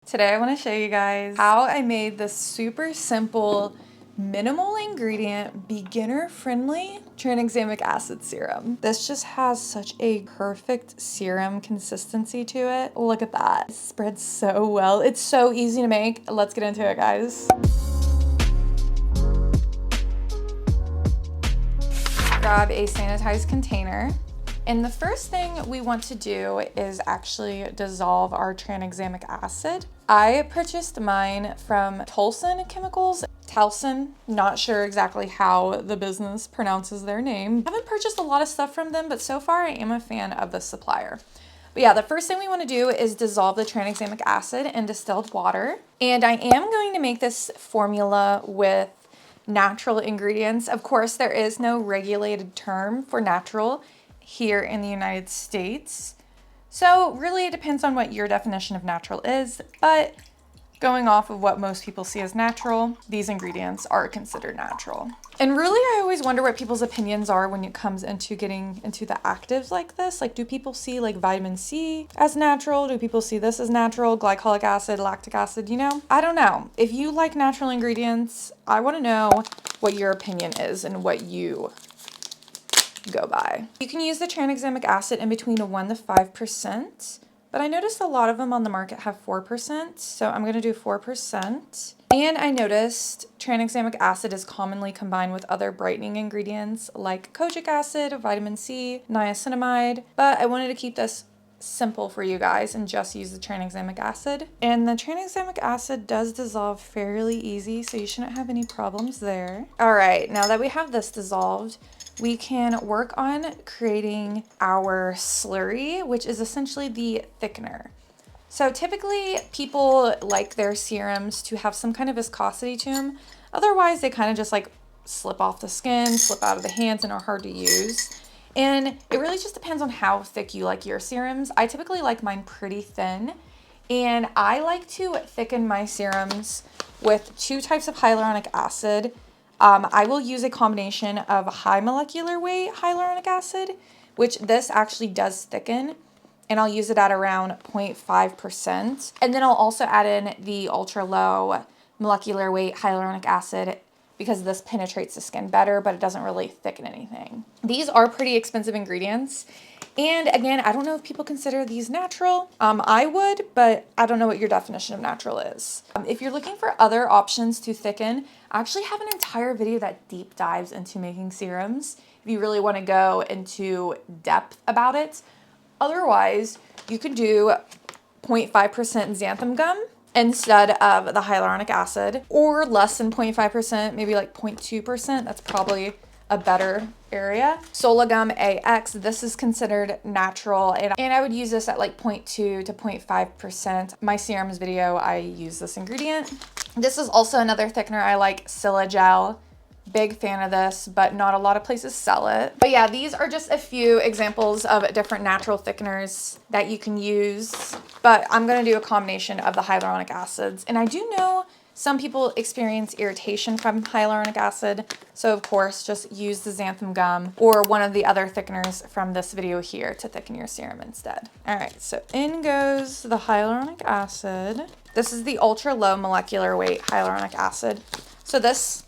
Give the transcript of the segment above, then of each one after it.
Today I want to show you guys how I made this super simple, minimal ingredient, beginner-friendly tranexamic acid serum. This just has such a perfect serum consistency to it. Look at that. It spreads so well. It's so easy to make. Let's get into it, guys. Grab a sanitized container. And the first thing we want to do is actually dissolve our tranexamic acid. I purchased mine from Tolson Chemicals. Tolson, not sure exactly how the business pronounces their name. I haven't purchased a lot of stuff from them, but so far I am a fan of the supplier. But yeah, the first thing we want to do is dissolve the tranexamic acid in distilled water. And I am going to make this formula with natural ingredients. Of course, there is no regulated term for natural here in the United States. So really it depends on what your definition of natural is, but going off of what most people see as natural, these ingredients are considered natural. And really I always wonder what people's opinions are when it comes into getting into the actives like this. Like, do people see like vitamin C as natural? Do people see this as natural? Glycolic acid, lactic acid, you know? I don't know. If you like natural ingredients, I want to know what your opinion is and what you go by. You can use the tranexamic acid in between 1 to 5%, but I noticed a lot of them on the market have 4%, so I'm going to do 4%. And I noticed tranexamic acid is commonly combined with other brightening ingredients like kojic acid, vitamin C, niacinamide, but I wanted to keep this simple for you guys and just use the tranexamic acid. And the tranexamic acid does dissolve fairly easy, so you shouldn't have any problems there. All right, now that we have this dissolved, we can work on creating our slurry, which is essentially the thickener. So typically people like their serums to have some kind of viscosity to them. Otherwise, they kind of just like slip off the skin, slip out of the hands, and are hard to use. And it really just depends on how thick you like your serums. I typically like mine pretty thin, and I like to thicken my serums with 2 types of hyaluronic acid. I will use a combination of high molecular weight hyaluronic acid, which this actually does thicken, and I'll use it at around 0.5%. And then I'll also add in the ultra low molecular weight hyaluronic acid because this penetrates the skin better, but it doesn't really thicken anything. These are pretty expensive ingredients. And again, I don't know if people consider these natural. I would, but I don't know what your definition of natural is. If you're looking for other options to thicken, I actually have an entire video that deep dives into making serums if you really want to go into depth about it. Otherwise, you could do 0.5% xanthan gum instead of the hyaluronic acid, or less than 0.5%, maybe like 0.2%. That's probably a better area. Solagum AX, this is considered natural, and I would use this at like 0.2 to 0.5%. My serums video, I use this ingredient. This is also another thickener I like, Silagel. Big fan of this, but not a lot of places sell it. But yeah, these are just a few examples of different natural thickeners that you can use, but I'm gonna do a combination of the hyaluronic acids. And I do know some people experience irritation from hyaluronic acid, so of course just use the xanthan gum or one of the other thickeners from this video here to thicken your serum instead. All right, so in goes the hyaluronic acid. This is the ultra low molecular weight hyaluronic acid. So this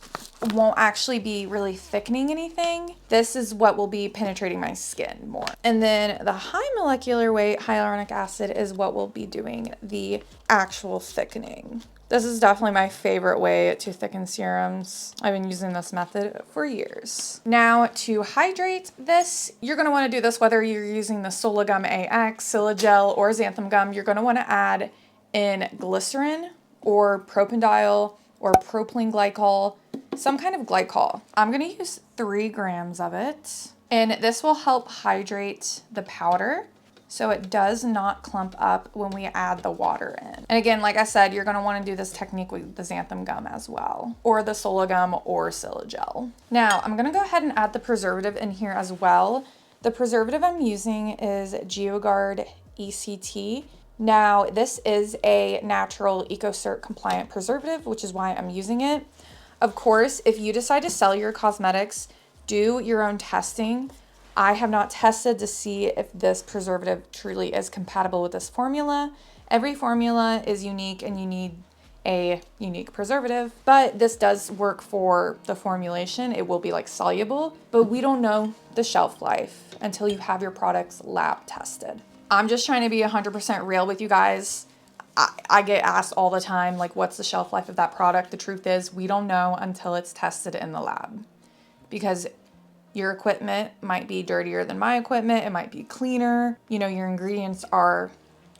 won't actually be really thickening anything. This is what will be penetrating my skin more. And then the high molecular weight hyaluronic acid is what will be doing the actual thickening. This is definitely my favorite way to thicken serums. I've been using this method for years. Now to hydrate this, you're gonna wanna do this whether you're using the Solagum AX, Silagel, or xanthan gum. You're gonna wanna add in glycerin or propanediol or propylene glycol, some kind of glycol. I'm gonna use 3 grams of it, and this will help hydrate the powder so it does not clump up when we add the water in. And again, like I said, you're gonna wanna do this technique with the xanthan gum as well, or the Solagum or Silagel. Now, I'm gonna go ahead and add the preservative in here as well. The preservative I'm using is GeoGuard ECT. Now, this is a natural EcoCert compliant preservative, which is why I'm using it. Of course, if you decide to sell your cosmetics, do your own testing. I have not tested to see if this preservative truly is compatible with this formula, Every formula is unique and you need a unique preservative, but this does work for the formulation. It will be like soluble, but we don't know the shelf life until you have your products lab tested. I'm just trying to be 100% real with you guys. I get asked all the time, like, what's the shelf life of that product? The truth is, we don't know until it's tested in the lab, because your equipment might be dirtier than my equipment. It might be cleaner. You know, your ingredients are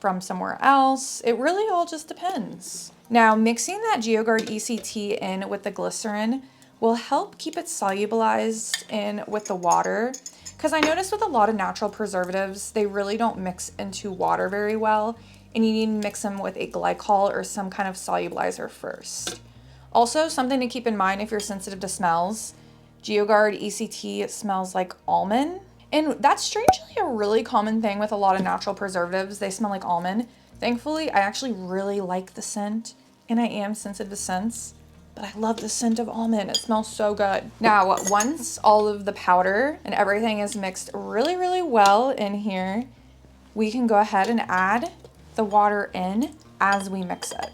from somewhere else. It really all just depends. Now, mixing that GeoGuard ECT in with the glycerin will help keep it solubilized in with the water. Because I noticed with a lot of natural preservatives, they really don't mix into water very well, and you need to mix them with a glycol or some kind of solubilizer first. Also, something to keep in mind if you're sensitive to smells, GeoGuard ECT smells like almond. And that's strangely a really common thing with a lot of natural preservatives. They smell like almond. Thankfully, I actually really like the scent, and I am sensitive to scents, but I love the scent of almond. It smells so good. Now, once all of the powder and everything is mixed really, really well in here, we can go ahead and add the water in as we mix it.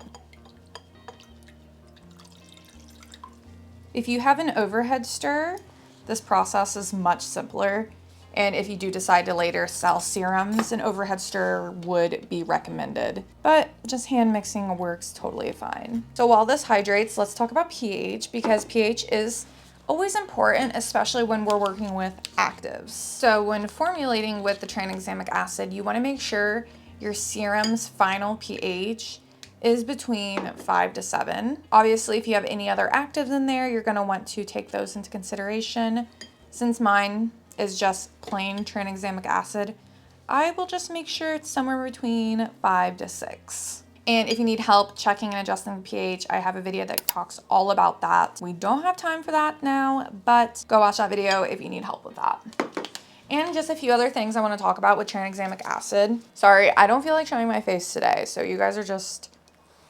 If you have an overhead stir, this process is much simpler. And if you do decide to later sell serums, an overhead stir would be recommended. But just hand mixing works totally fine. So while this hydrates, let's talk about pH, because pH is always important, especially when we're working with actives. So when formulating with the tranexamic acid, you want to make sure your serum's final pH is between 5 to 7. Obviously, if you have any other actives in there, you're going to want to take those into consideration. Since mine is just plain tranexamic acid, I will just make sure it's somewhere between 5 to 6. And if you need help checking and adjusting the pH, I have a video that talks all about that. We don't have time for that now, but go watch that video if you need help with that. And just a few other things I want to talk about with tranexamic acid. Sorry, I don't feel like showing my face today, so you guys are just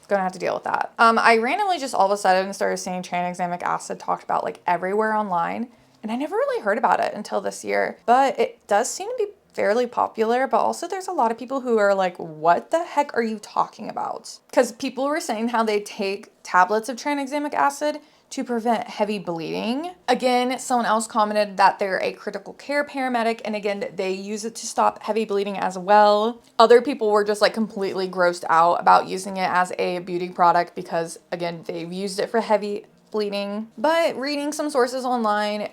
gonna have to deal with that. I randomly just all of a sudden started seeing tranexamic acid talked about like everywhere online, and I never really heard about it until this year, but it does seem to be fairly popular, but also there's a lot of people who are like, what the heck are you talking about? Because people were saying how they take tablets of tranexamic acid to prevent heavy bleeding. Again, someone else commented that they're a critical care paramedic, and again, they use it to stop heavy bleeding as well. Other people were just like completely grossed out about using it as a beauty product because, again, they've used it for heavy bleeding. But reading some sources online,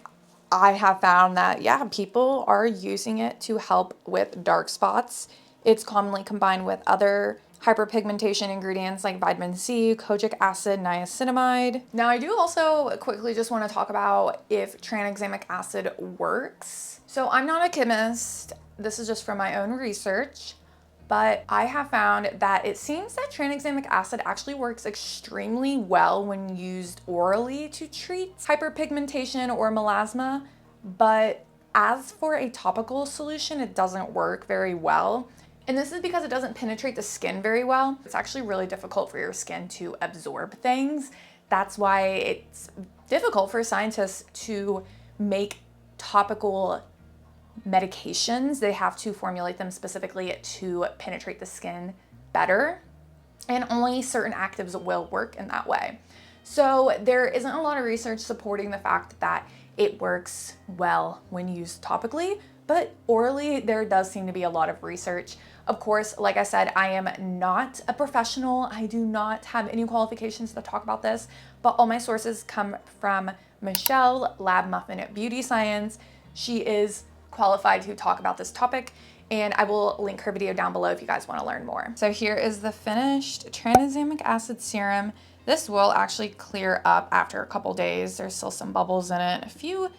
I have found that, yeah, people are using it to help with dark spots. It's commonly combined with other hyperpigmentation ingredients like vitamin C, kojic acid, niacinamide. Now, I do also quickly just want to talk about if tranexamic acid works. So I'm not a chemist. This is just from my own research, but I have found that it seems that tranexamic acid actually works extremely well when used orally to treat hyperpigmentation or melasma, but as for a topical solution, it doesn't work very well. And this is because it doesn't penetrate the skin very well. It's actually really difficult for your skin to absorb things. That's why it's difficult for scientists to make topical medications. They have to formulate them specifically to penetrate the skin better. And only certain actives will work in that way. So there isn't a lot of research supporting the fact that it works well when used topically, but orally there does seem to be a lot of research. Of course, like I said, I am not a professional. I do not have any qualifications to talk about this, but all my sources come from Michelle, Lab Muffin Beauty Science. She is qualified to talk about this topic, and I will link her video down below if you guys want to learn more. So here is the finished tranexamic acid serum. This will actually clear up after a couple days. There's still some bubbles in it, a few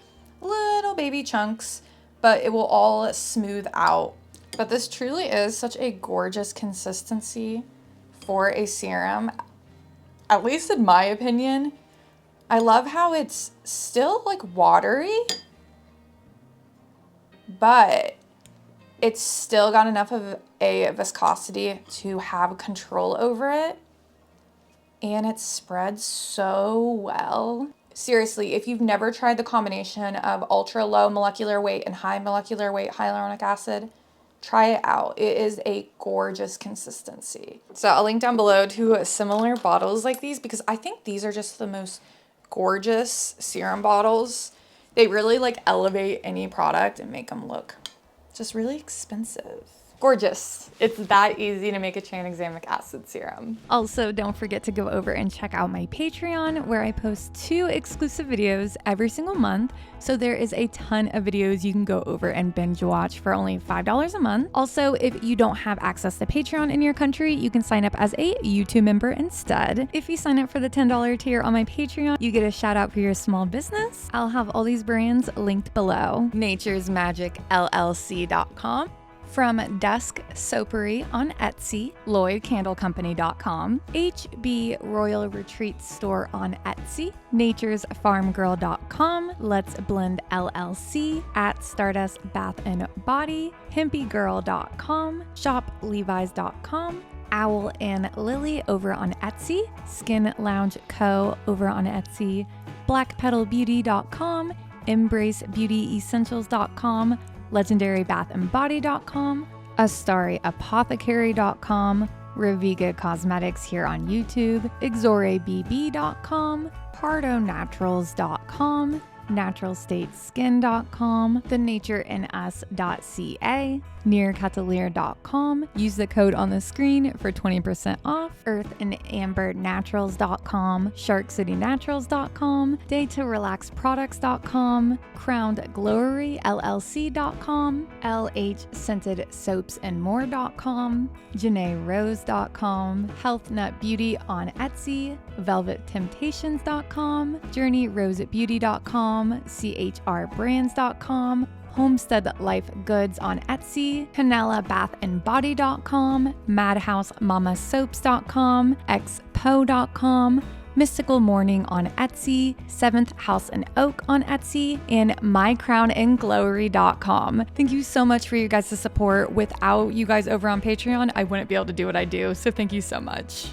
little baby chunks, but it will all smooth out. But this truly is such a gorgeous consistency for a serum, at least in my opinion. I love how it's still like watery, but it's still got enough of a viscosity to have control over it. And it spreads so well. Seriously, if you've never tried the combination of ultra low molecular weight and high molecular weight hyaluronic acid, Try it out. It is a gorgeous consistency. So I'll link down below to similar bottles like these because I think these are just the most gorgeous serum bottles. They really like elevate any product and make them look just really expensive. Gorgeous. It's that easy to make a tranexamic acid serum. Also, don't forget to go over and check out my Patreon where I post 2 exclusive videos every single month. So there is a ton of videos you can go over and binge watch for only $5 a month. Also, if you don't have access to Patreon in your country, you can sign up as a YouTube member instead. If you sign up for the $10 tier on my Patreon, you get a shout out for your small business. I'll have all these brands linked below. naturesmagicllc.com. From Dusk Soapery on Etsy, LloydCandleCompany.com, HB Royal Retreat Store on Etsy, naturesfarmgirl.com, Let's Blend LLC, at Stardust Bath and Body, HempyGirl.com, ShopLevi's.com, Owl and Lily over on Etsy, Skin Lounge Co. over on Etsy, BlackPetalBeauty.com, EmbraceBeautyEssentials.com, LegendaryBathAndBody.com, AstariApothecary.com, Reviga Cosmetics here on YouTube, XoreBB.com, PardoNaturals.com, NaturalStateSkin.com, TheNatureInUs.ca, NearCatalier.com. Use the code on the screen for 20% off. EarthAndAmberNaturals.com, SharkCityNaturals.com, DayToRelaxProducts.com, CrownedGlory LLC.com, LH Scented Soaps and More.com, JanaeRose.com, HealthNut Beauty on Etsy, VelvetTemptations.com, JourneyRoseBeauty.com, CHRBrands.com, Homestead Life Goods on Etsy, CanellaBathandBody.com, MadhouseMamaSoaps.com, Expo.com, Mystical Morning on Etsy, 7th House and Oak on Etsy, and MyCrownAndGlory.com. Thank you so much for you guys' support. Without you guys over on Patreon, I wouldn't be able to do what I do, so thank you so much.